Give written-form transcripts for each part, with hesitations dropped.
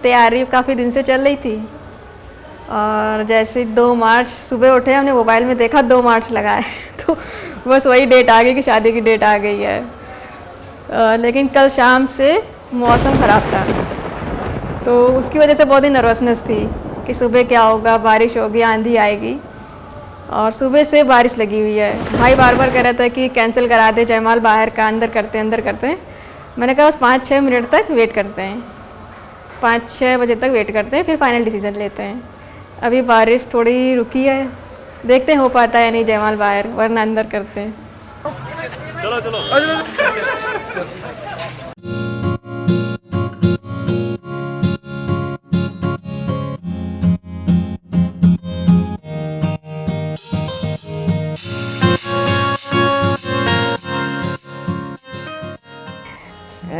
तैयारी काफ़ी दिन से चल रही थी और जैसे 2 मार्च सुबह उठे, हमने मोबाइल में देखा 2 मार्च लगा है तो बस वही डेट आ गई कि शादी की डेट आ गई है। लेकिन कल शाम से मौसम ख़राब था तो उसकी वजह से बहुत ही नर्वसनेस थी कि सुबह क्या होगा, बारिश होगी, आंधी आएगी। और सुबह से बारिश लगी हुई है। भाई बार बार कह रहा था कि कैंसिल करा दे, जयमाल बाहर का, अंदर करते हैं। मैंने कहा बस 5-6 मिनट तक वेट करते हैं, 5-6 बजे तक वेट करते हैं, फिर फाइनल डिसीजन लेते हैं। अभी बारिश थोड़ी रुकी है, देखते हैं हो पाता है या नहीं जयमाल बाहर, वरना अंदर करते हैं। चलो चलो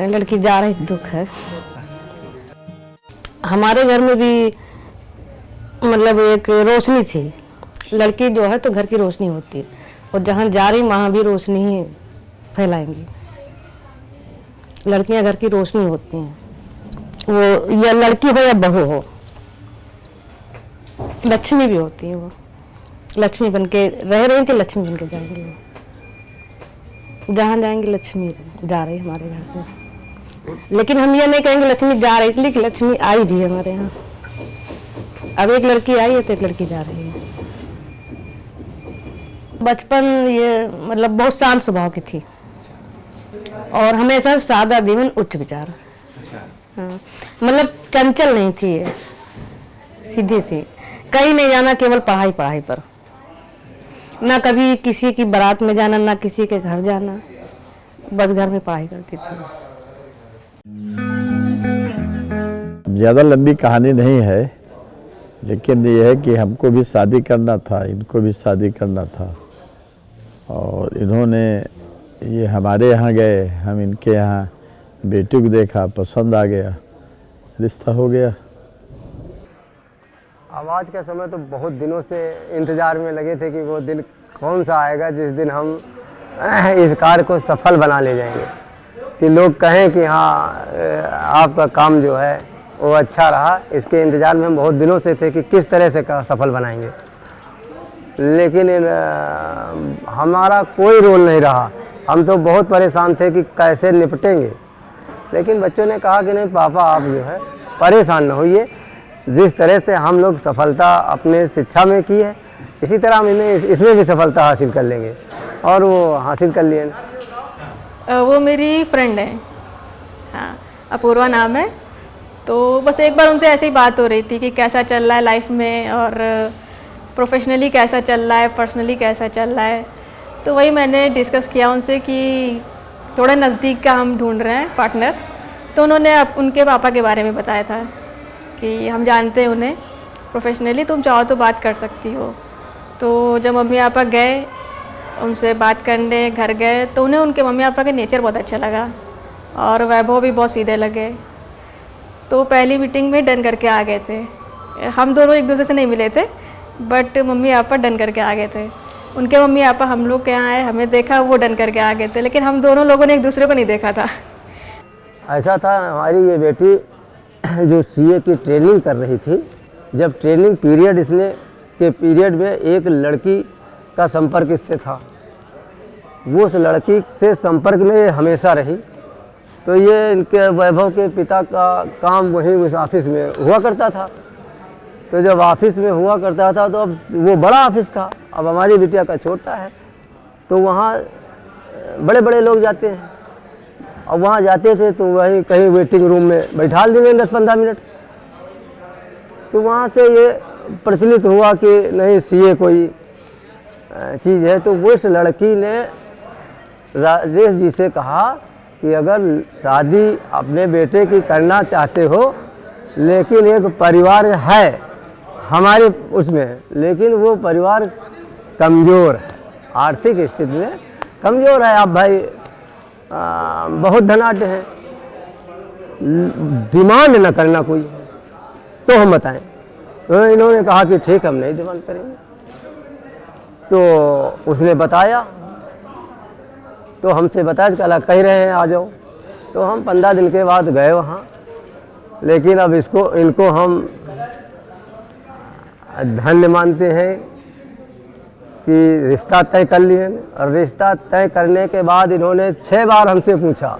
लड़की जा रही दुख है। हमारे घर में भी मतलब एक रोशनी थी। लड़की जो है तो घर की रोशनी होती है और जहाँ जा रही वहाँ भी रोशनी ही फैलाएंगी। लड़कियाँ घर की रोशनी होती हैं, वो या लड़की हो या बहू हो, लक्ष्मी भी होती है। वो लक्ष्मी बन के रह रही थी, लक्ष्मी बन के जाएंगी। वो जहाँ जाएंगे लक्ष्मी जा रही हमारे घर से। लेकिन हम ये नहीं कहेंगे लक्ष्मी जा रही, इसलिए कि लक्ष्मी आई भी है हमारे यहाँ। अब एक लड़की आई है तो एक लड़की जा रही है। बचपन ये मतलब बहुत शांत स्वभाव की थी और हमेशा सादा जीवन उच्च विचार। हाँ, मतलब चंचल नहीं थी, ये सीधी थी। कहीं नहीं जाना, केवल पढ़ाई पढ़ाई पर। ना कभी किसी की बारात में जाना, ना किसी के घर जाना, बस घर में पढ़ाई करती थी। ज़्यादा लंबी कहानी नहीं है, लेकिन ये है कि हमको भी शादी करना था, इनको भी शादी करना था और इन्होंने ये हमारे यहाँ गए, हम इनके यहाँ बेटी को देखा, पसंद आ गया, रिश्ता हो गया। अब आज का समय तो बहुत दिनों से इंतज़ार में लगे थे कि वो दिन कौन सा आएगा जिस दिन हम इस कार्य को सफल बना ले जाएंगे, कि लोग कहें कि हाँ आपका काम जो है वो अच्छा रहा। इसके इंतज़ार में हम बहुत दिनों से थे कि किस तरह से सफल बनाएंगे, लेकिन हमारा कोई रोल नहीं रहा। हम तो बहुत परेशान थे कि कैसे निपटेंगे, लेकिन बच्चों ने कहा कि नहीं पापा आप जो है परेशान न होइए, जिस तरह से हम लोग सफलता अपने शिक्षा में की है इसी तरह हम इसमें भी सफलता हासिल कर लेंगे। और वो हासिल कर लिए। वो मेरी फ्रेंड है, हाँ अपूर्वा नाम है। तो बस एक बार उनसे ऐसी ही बात हो रही थी कि कैसा चल रहा है लाइफ में और प्रोफेशनली कैसा चल रहा है, पर्सनली कैसा चल रहा है। तो वही मैंने डिस्कस किया उनसे कि थोड़ा नज़दीक का हम ढूंढ रहे हैं पार्टनर। तो उन्होंने उनके पापा के बारे में बताया था कि हम जानते हैं उन्हें प्रोफेशनली, तुम चाहो तो बात कर सकती हो। तो जब मम्मी पापा गए उनसे बात करने घर गए तो उन्हें उनके मम्मी पापा का नेचर बहुत अच्छा लगा और वैभव भी बहुत सीधे लगे। तो पहली मीटिंग में डन करके आ गए थे। हम दोनों एक दूसरे से नहीं मिले थे, बट मम्मी पापा डन करके आ गए थे। उनके मम्मी पापा हम लोग के यहाँ आए, हमें देखा, वो डन करके आ गए थे, लेकिन हम दोनों लोगों ने एक दूसरे को नहीं देखा था। ऐसा था, हमारी ये बेटी जो सीए की ट्रेनिंग कर रही थी, जब ट्रेनिंग पीरियड इसने के पीरियड में एक लड़की का संपर्क इससे था। वो उस लड़की से संपर्क में हमेशा रही। तो ये इनके वैभव के पिता का काम वहीं उस ऑफिस में हुआ करता था। तो जब ऑफिस में हुआ करता था तो अब वो बड़ा ऑफिस था, अब हमारी बिटिया का छोटा है। तो वहाँ बड़े बड़े लोग जाते हैं, अब वहाँ जाते थे तो वहीं कहीं वेटिंग रूम में बैठा देंगे 10-15 मिनट। तो वहाँ से ये प्रचलित हुआ कि नहीं सीए कोई चीज़ है। तो वो इस लड़की ने राजेश जी से कहा कि अगर शादी अपने बेटे की करना चाहते हो, लेकिन एक परिवार है हमारे उसमें, लेकिन वो परिवार कमज़ोर है, आर्थिक स्थिति में कमज़ोर है। आप भाई बहुत धनाढ्य हैं, डिमांड न करना कोई, तो हम बताएं। तो इन्होंने कहा कि ठीक, हम नहीं डिमांड करेंगे। तो उसने बताया, तो हमसे बताया कि कह रहे हैं आ जाओ। तो हम 15 दिन के बाद गए वहाँ, लेकिन अब इनको हम धन्य मानते हैं कि रिश्ता तय कर लिए। और रिश्ता तय करने के बाद इन्होंने 6 बार हमसे पूछा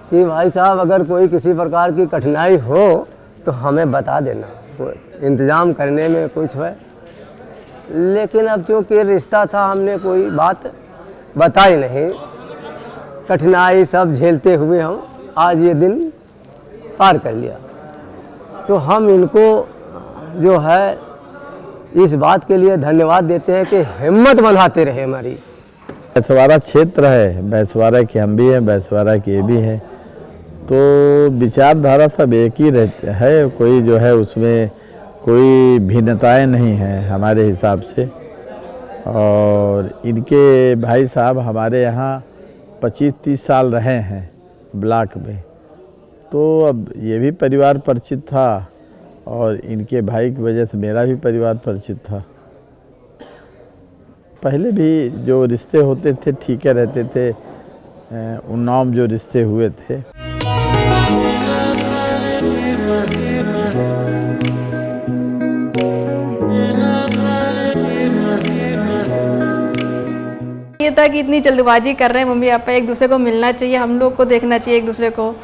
कि भाई साहब अगर कोई किसी प्रकार की कठिनाई हो तो हमें बता देना, कोई इंतज़ाम करने में कुछ है। लेकिन अब चूँकि रिश्ता था, हमने कोई बात बताई नहीं। कठिनाई सब झेलते हुए हम आज ये दिन पार कर लिया। तो हम इनको जो है इस बात के लिए धन्यवाद देते हैं कि हिम्मत बनाते रहे हमारी। बैसवाड़ा क्षेत्र है, बैसवाड़ा के हम भी हैं, बैसवाड़ा के ये भी हैं, तो विचारधारा सब एक ही रहते है। कोई जो है उसमें कोई भिन्नताएं नहीं हैं हमारे हिसाब से। और इनके भाई साहब हमारे यहाँ 25-30 साल रहे हैं ब्लॉक में, तो अब ये भी परिवार परिचित था और इनके भाई की वजह से मेरा भी परिवार परिचित था। पहले भी जो रिश्ते होते थे ठीक है रहते थे, उन्नाव जो रिश्ते हुए थे। ये था कि इतनी जल्दबाजी कर रहे हैं मम्मी पापा, एक दूसरे को मिलना चाहिए, हम लोग को देखना चाहिए एक दूसरे को।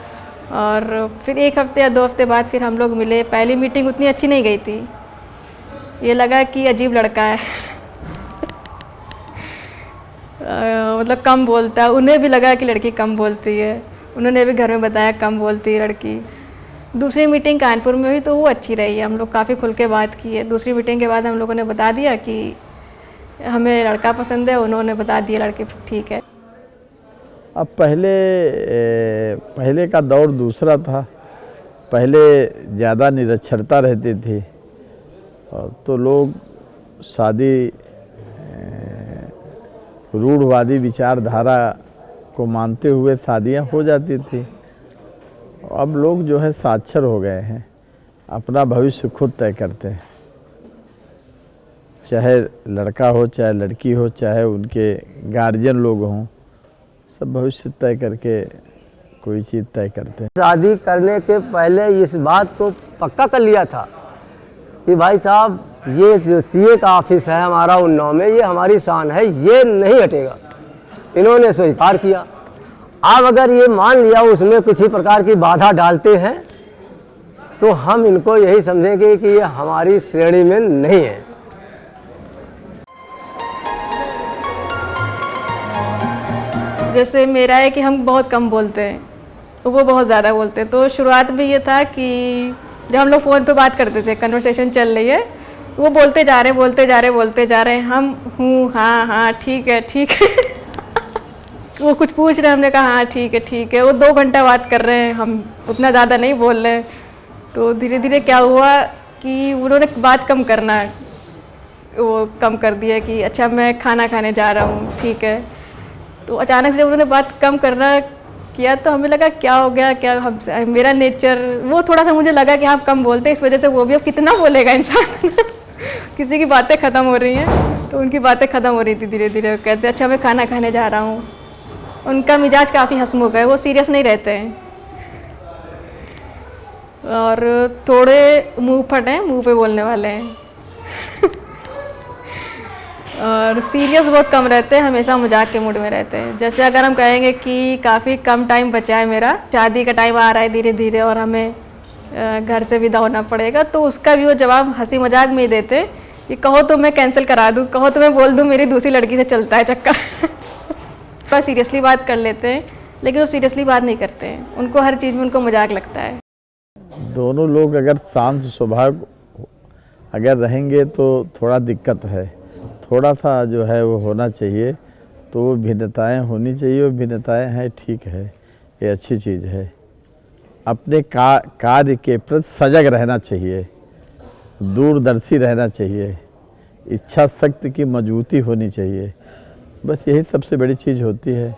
और फिर 1 हफ्ते या 2 हफ्ते बाद फिर हम लोग मिले। पहली मीटिंग उतनी अच्छी नहीं गई थी, ये लगा कि अजीब लड़का है मतलब कम बोलता है। उन्हें भी लगा कि लड़की कम बोलती है, उन्होंने भी घर में बताया कम बोलती है लड़की। दूसरी मीटिंग कानपुर में हुई तो वो अच्छी रही है, हम लोग काफ़ी खुल के बात की है। दूसरी मीटिंग के बाद हम लोगों ने बता दिया कि हमें लड़का पसंद है, उन्होंने बता दिया लड़की ठीक है। अब पहले का दौर दूसरा था। पहले ज़्यादा निरक्षरता रहती थी, तो लोग शादी रूढ़वादी विचारधारा को मानते हुए शादियां हो जाती थी। अब लोग जो है साक्षर हो गए हैं, अपना भविष्य खुद तय करते हैं, चाहे लड़का हो चाहे लड़की हो, चाहे उनके गार्जियन लोग हों, सब भविष्य तय करके कोई चीज़ तय करते हैं। शादी करने के पहले इस बात को पक्का कर लिया था कि भाई साहब ये जो सीए का ऑफिस है हमारा उन्नाव में, ये हमारी शान है, ये नहीं हटेगा। इन्होंने स्वीकार किया। अब अगर ये मान लिया उसमें किसी प्रकार की बाधा डालते हैं तो हम इनको यही समझेंगे कि ये हमारी श्रेणी में नहीं है। जैसे मेरा है कि हम बहुत कम बोलते हैं, वो बहुत ज़्यादा बोलते हैं। तो शुरुआत में ये था कि जब हम लोग फ़ोन पे बात करते थे, कन्वर्सेशन चल रही है, वो बोलते जा रहे हैं, हम हूँ हाँ ठीक है वो कुछ पूछ रहे हैं, हमने कहा हाँ ठीक है। वो 2 घंटा बात कर रहे हैं, हम उतना ज़्यादा नहीं बोल रहे हैं। तो धीरे धीरे क्या हुआ कि उन्होंने बात कम करना वो कम कर दिया कि अच्छा मैं खाना खाने जा रहा हूँ, ठीक है। तो अचानक से जब उन्होंने बात कम करना किया तो हमें लगा क्या हो गया, क्या हम मेरा नेचर वो थोड़ा सा मुझे लगा कि आप कम बोलते हैं, इस वजह से वो भी अब कितना बोलेगा इंसान किसी की बातें ख़त्म हो रही हैं, तो उनकी बातें ख़त्म हो रही थी धीरे धीरे। कहते अच्छा मैं खाना खाने जा रहा हूँ। उनका मिजाज काफ़ी हंसमुख है, वो सीरियस नहीं रहते हैं और थोड़े मुँह फट हैं, मुँह पे बोलने वाले हैं और सीरियस बहुत कम रहते हैं, हमेशा मजाक के मूड में रहते हैं। जैसे अगर हम कहेंगे कि काफ़ी कम टाइम बचा है, मेरा शादी का टाइम आ रहा है धीरे धीरे और हमें घर से विदा होना पड़ेगा, तो उसका भी वो जवाब हंसी मजाक में ही देते हैं कि कहो तो मैं कैंसिल करा दूँ, कहो तो मैं बोल दूँ मेरी दूसरी लड़की से चलता है चक्कर पर सीरियसली बात कर लेते हैं, लेकिन वो सीरियसली बात नहीं करते हैं, उनको हर चीज़ में उनको मजाक लगता है। दोनों लोग अगर शांत स्वभाव अगर रहेंगे तो थोड़ा दिक्कत है, थोड़ा सा जो है वो होना चाहिए, तो वो भिन्नताएँ होनी चाहिए। वो भिन्नताएँ हैं, ठीक है, ये अच्छी चीज़ है। अपने कार्य के प्रति सजग रहना चाहिए, दूरदर्शी रहना चाहिए, इच्छा शक्ति की मजबूती होनी चाहिए, बस यही सबसे बड़ी चीज़ होती है।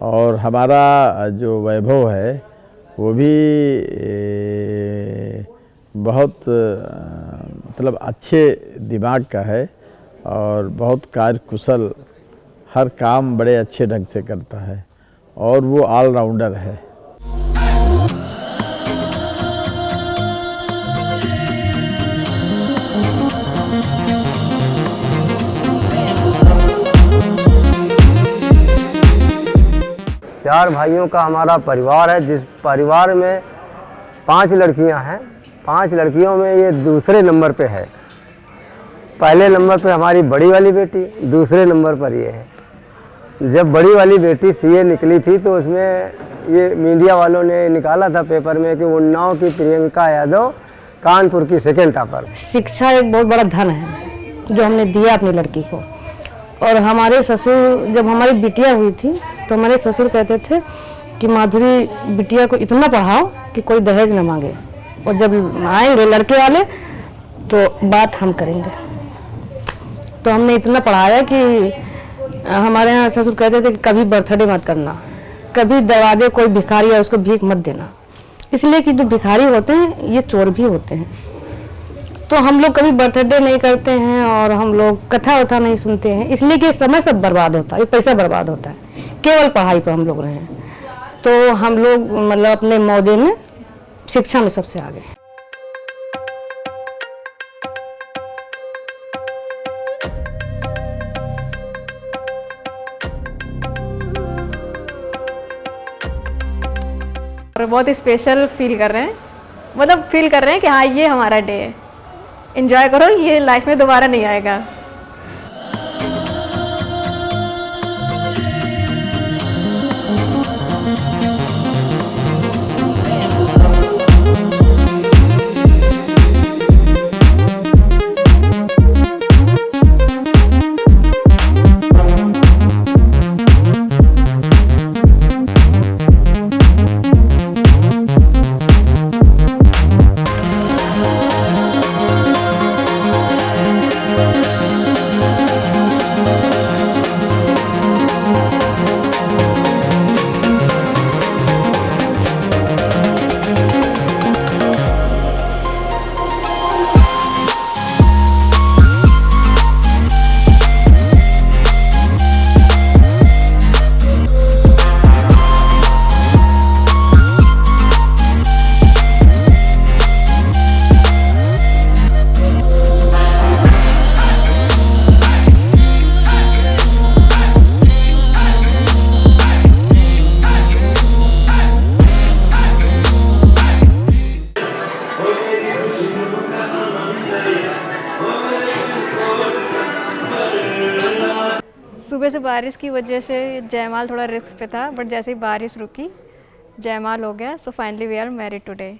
और हमारा जो वैभव है वो भी बहुत मतलब अच्छे दिमाग का है और बहुत कार्यकुशल, हर काम बड़े अच्छे ढंग से करता है और वो ऑलराउंडर है। चार भाइयों का हमारा परिवार है, जिस परिवार में 5 लड़कियां हैं। 5 लड़कियों में ये दूसरे नंबर पे है। पहले नंबर पे हमारी बड़ी वाली बेटी, दूसरे नंबर पर ये है। जब बड़ी वाली बेटी सीए निकली थी तो उसमें ये मीडिया वालों ने निकाला था पेपर में कि उन्नाव की प्रियंका यादव कानपुर की सेकेंड टॉपर। शिक्षा एक बहुत बड़ा धन है जो हमने दिया अपनी लड़की को। और हमारे ससुर, जब हमारी बिटिया हुई थी तो हमारे ससुर कहते थे कि माधुरी बिटिया को इतना पढ़ाओ कि कोई दहेज न मांगे, और जब आएंगे लड़के वाले तो बात हम करेंगे। तो हमने इतना पढ़ाया कि हमारे यहाँ ससुर कहते थे कि कभी बर्थडे मत करना, कभी दरवाजे कोई भिखारी है उसको भीख मत देना, इसलिए कि जो भिखारी होते हैं ये चोर भी होते हैं। तो हम लोग कभी बर्थडे नहीं करते हैं और हम लोग कथा वथा नहीं सुनते हैं, इसलिए कि समय सब बर्बाद होता है, ये पैसा बर्बाद होता है। केवल पढ़ाई पर हम लोग रहे हैं, तो हम लोग मतलब अपने मौजे में शिक्षा में सबसे आगे। और बहुत स्पेशल फील कर रहे हैं, मतलब फील कर रहे हैं कि हाँ ये हमारा डे है, एंजॉय करो, ये लाइफ में दोबारा नहीं आएगा। सुबह से बारिश की वजह से जयमाल थोड़ा रिस्क पे था, बट जैसे ही बारिश रुकी जयमाल हो गया। So finally we are married today.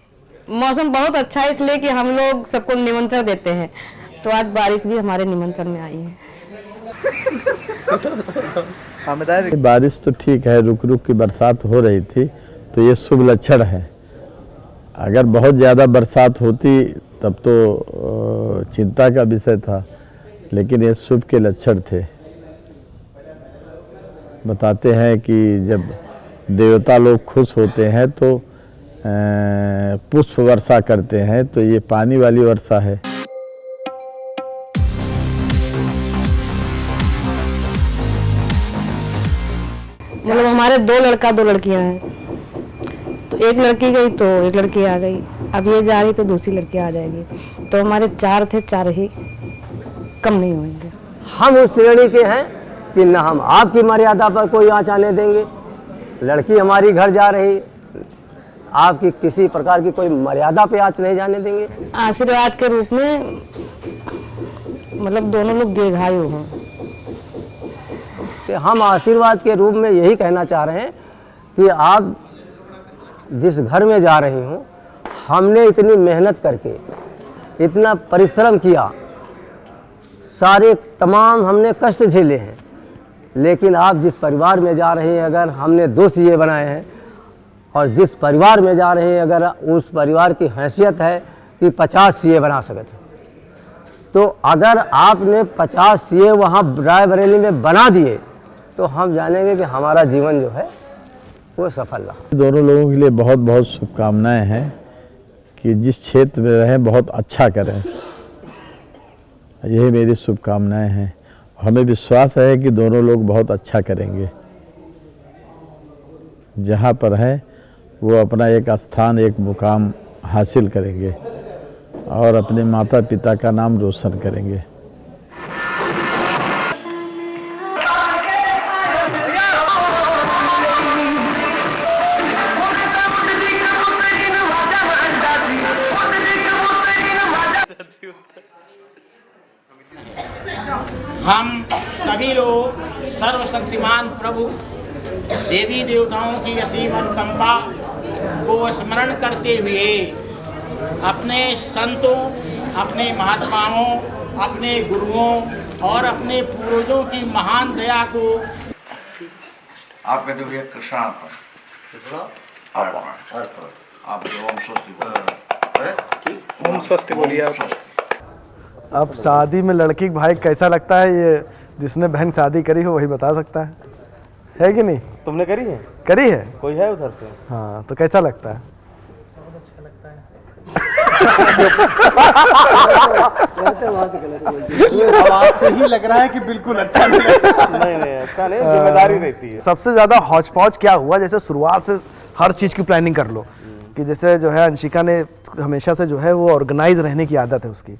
मौसम बहुत अच्छा है इसलिए कि हम लोग सबको निमंत्रण देते हैं, तो आज बारिश भी हमारे निमंत्रण में आई है। बारिश तो ठीक है, रुक रुक की बरसात हो रही थी, तो ये शुभ लक्षण है। अगर बहुत ज़्यादा बरसात होती तब तो चिंता का विषय था, लेकिन ये शुभ के लक्षण थे। बताते हैं कि जब देवता लोग खुश होते हैं तो पुष्प वर्षा करते हैं, तो ये पानी वाली वर्षा है। मतलब हमारे 2 लड़का 2 लड़कियां हैं, तो एक लड़की गई तो एक लड़की आ गई, अब ये जा रही तो दूसरी लड़की आ जाएगी, तो हमारे 4 थे, 4 ही कम नहीं होंगे। हम उस श्रेणी के हैं कि न हम आपकी मर्यादा पर कोई आँच आने देंगे। लड़की हमारी घर जा रही, आपकी किसी प्रकार की कोई मर्यादा पे आँच नहीं जाने देंगे। आशीर्वाद के रूप में मतलब दोनों लोग दीर्घायु हों। तो हम आशीर्वाद के रूप में यही कहना चाह रहे हैं कि आप जिस घर में जा रही हूँ, हमने इतनी मेहनत करके इतना परिश्रम किया, सारे तमाम हमने कष्ट झेले हैं, लेकिन आप जिस परिवार में जा रहे हैं, अगर हमने 2 सीए बनाए हैं और जिस परिवार में जा रहे हैं, अगर उस परिवार की हैसियत है कि 50 सीए बना सकते, तो अगर आपने 50 सीए वहाँ रायबरेली में बना दिए तो हम जानेंगे कि हमारा जीवन जो है वो सफल रहा। दोनों लोगों के लिए बहुत बहुत शुभकामनाएं हैं कि जिस क्षेत्र में रहें बहुत अच्छा करें, यही मेरी शुभकामनाएं हैं। हमें विश्वास है कि दोनों लोग बहुत अच्छा करेंगे। जहाँ पर है वो अपना एक स्थान, एक मुकाम हासिल करेंगे और अपने माता पिता का नाम रोशन करेंगे। हम सभी लोग सर्वशक्तिमान प्रभु देवी देवताओं की असीम अनुकंपा को स्मरण करते हुए अपने संतों, अपने महात्माओं, अपने गुरुओं और अपने पूर्वजों की महान दया को आप कहते हुए कृष्णार्पण आप ओम स्वस्ति बोलिए। ओम स्वस्ति बोलिए आप। अब शादी में लड़की का भाई कैसा लगता है, ये जिसने बहन शादी करी हो वही बता सकता है कि नहीं? तुमने करी है? करी है। कोई है उधर से? हाँ, तो कैसा लगता है? बहुत अच्छा लगता है। आवाज से ही लग रहा है कि बिल्कुल अच्छा नहीं लगता। नहीं अच्छा नहीं, जिम्मेदारी रहती है। सबसे ज्यादा हौच पौच क्या हुआ, जैसे शुरुआत से हर चीज की प्लानिंग कर लो कि जैसे जो है अंशिका ने हमेशा से जो है वो ऑर्गेनाइज रहने की आदत है उसकी,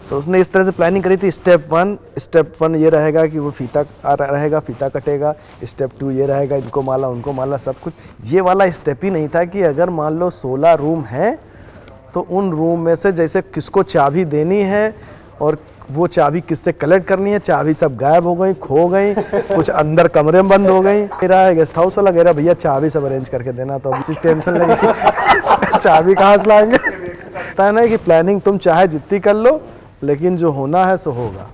तो उसने इस तरह से प्लानिंग करी थी। स्टेप वन ये रहेगा कि वो फीता रहेगा, फीता कटेगा। स्टेप 2 ये रहेगा, इनको माला उनको माला सब कुछ। ये वाला स्टेप ही नहीं था कि अगर मान लो 16 रूम हैं तो उन रूम में से जैसे किसको चाबी देनी है और वो चाबी किससे कलेक्ट करनी है। चाबी सब गायब हो गई, खो गई, कुछ अंदर कमरे में बंद हो गई। मेरा गेस्ट हाउस वाला कह रहा भैया चाबी सब अरेंज करके देना, तो अब टेंशन लगी चाबी कहाँ से लाएंगे। पता है ना कि प्लानिंग तुम चाहे जितनी कर लो, लेकिन जो होना है सो होगा।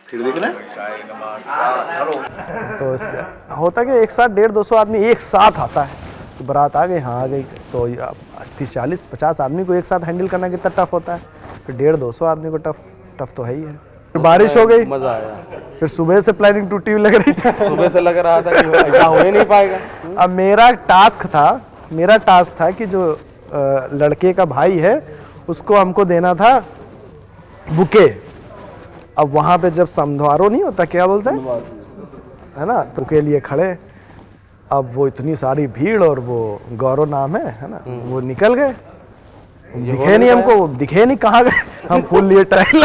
फिर देखना तो होता कि एक साथ 150-200 आदमी एक साथ आता है, तो बारात आ गई, हाँ आ गई, तो 30-40-50 आदमी को एक साथ हैंडल करना कितना टफ होता है। फिर 150-200 आदमी को टफ तो है ही है। फिर बारिश हो गई, मजा आया। फिर सुबह से प्लानिंग टूटी हुई लग रही थी। सुबह से लग रहा था कि ऐसा हो ही नहीं पाएगा। अब मेरा टास्क था कि जो लड़के का भाई है उसको हमको देना था बुके। अब वहाँ पे जब समारोह नहीं होता, क्या बोलते हैं, है ना, तो के लिए खड़े। अब वो इतनी सारी भीड़ और वो गौरव नाम है ना, वो निकल गए, दिखे नहीं हमको, दिखे नहीं कहाँ गए। हम फूल लिए ट्रायल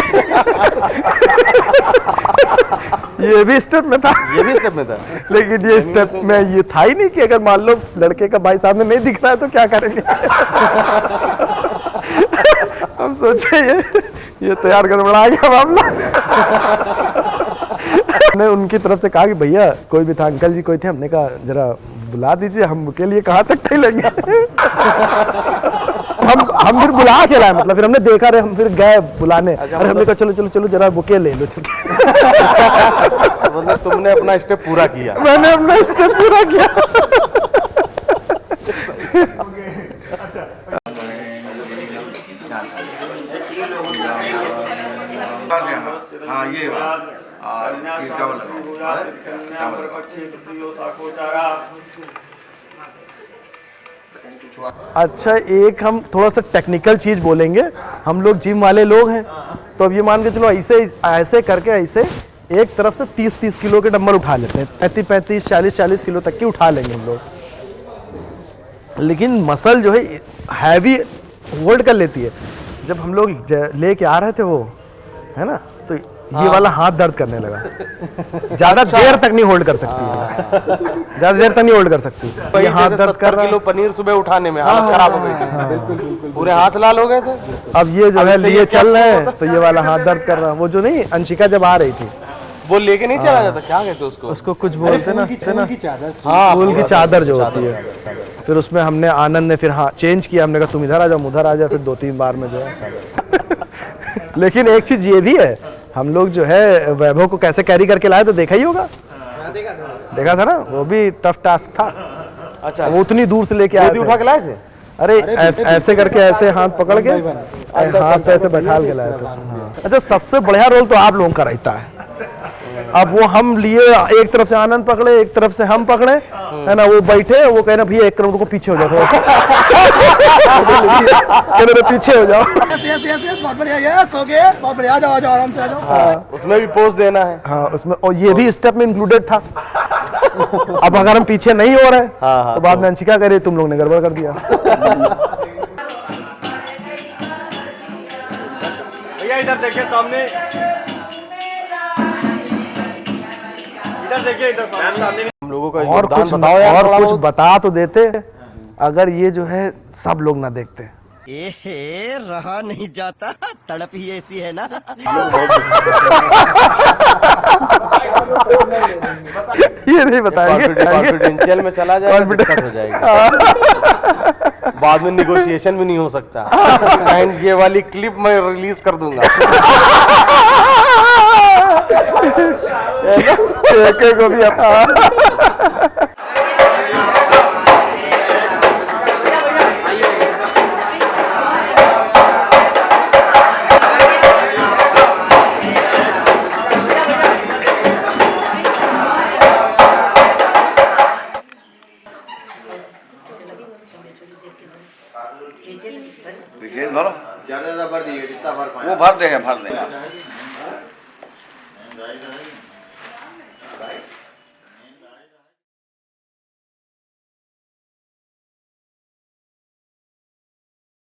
ये भी स्टेप में था, लेकिन ये स्टेप में ये था ही नहीं कि अगर मान लो लड़के का भाई सामने नहीं दिख रहा है तो क्या करेंगे। हम सोचे ये तैयार गड़बड़ा गया मामला। हमने उनकी तरफ से कहा कि भैया कोई भी था, अंकल जी कोई थे, हमने कहा जरा बुला दीजिए, हम के लिए कहाँ तक टहलेंगे। हम फिर बुला के लाए, मतलब फिर हमने देखा रहे, हम फिर गए बुलाने। अरे हमने कहा चलो चलो चलो जरा बुके ले लो। मतलब तुमने अपना स्टेप पूरा किया। मैंने अपना स्टेप पूरा किया। हाँ ये अच्छा, एक हम थोड़ा सा टेक्निकल चीज बोलेंगे। हम लोग जिम वाले लोग हैं, तो अब ये मान के चलो ऐसे करके ऐसे एक तरफ से 30-30 किलो के डंबल उठा लेते हैं, 35-35, 40-40 किलो तक की उठा लेंगे हम लोग। लेकिन मसल जो है हैवी होल्ड कर लेती है। जब हम लोग लेके आ रहे थे वो, है ना, तो ये वाला हाथ दर्द करने लगा। ज्यादा देर तक नहीं होल्ड कर सकती है, ज्यादा देर तक नहीं होल्ड कर सकती। ये हाथ दर्द कर रहा है। 70 किलो पनीर सुबह उठाने में हालत खराब हो गई थी, पूरे हाथ लाल हो गए थे। अब ये जो है लिए चल रहे हैं, तो ये वाला हाथ दर्द कर रहा है। वो जो नहीं अंशिका जब आ रही थी, वो लेके नहीं चला जाता, क्या कहते उसको कुछ बोलते ना, हाँ, फूल की चादर जो होती है। फिर उसमें हमने आनंद ने फिर हाँ चेंज किया, हमने कहा तुम इधर आ जाओ, उधर आ जाओ, फिर 2-3 बार में जो है। लेकिन एक चीज ये भी है, हम लोग जो है वैभव को कैसे कैरी करके लाए तो देखा ही होगा, देखा था ना, वो भी टफ टास्क था। अच्छा, वो उतनी दूर से लेके आए थे। उठा के लाए थे। अरे ऐसे करके ऐसे हाथ पकड़ के हाथ पे ऐसे बैठा के लाया था। हाँ। अच्छा, सबसे बढ़िया रोल तो आप लोगों का रहता है। अब वो हम लिए, एक तरफ से आनंद पकड़े, एक तरफ से हम पकड़े, है ना, वो बैठे, वो कह रहे भैया 1 करोड़ को पीछे हो जाओ, पीछे हो जाओ। बहुत बढ़िया, यस हो गया, बहुत बढ़िया, आ जाओ आराम से आ जाओ। उसमें भी पोज देना है। हाँ, उसमें, और ये भी स्टेप में इंक्लूडेड था। अब अगर हम पीछे नहीं हो रहे तो बाद में अंशिका करे तुम लोग ने गड़बड़ कर दिया। भैया इधर देखिए सामने, इधर देखिए, इधर सामने। हम लोगों का और कुछ बताओ यार, और कुछ बता तो देते, अगर ये जो है सब लोग ना देखते। रहा नहीं जाता, तड़प ही ऐसी है ना। ये नहीं बताएंगे, कॉन्फिडेंशियल में चला जाएगा, दिक्कत हो जाएगी। बाद में निगोशिएशन भी नहीं हो सकता। एंड ये वाली क्लिप मैं रिलीज कर दूंगा। को भी देखिए भरो, ज्यादा भर दिए, जितना भर पाए वो भर देगा।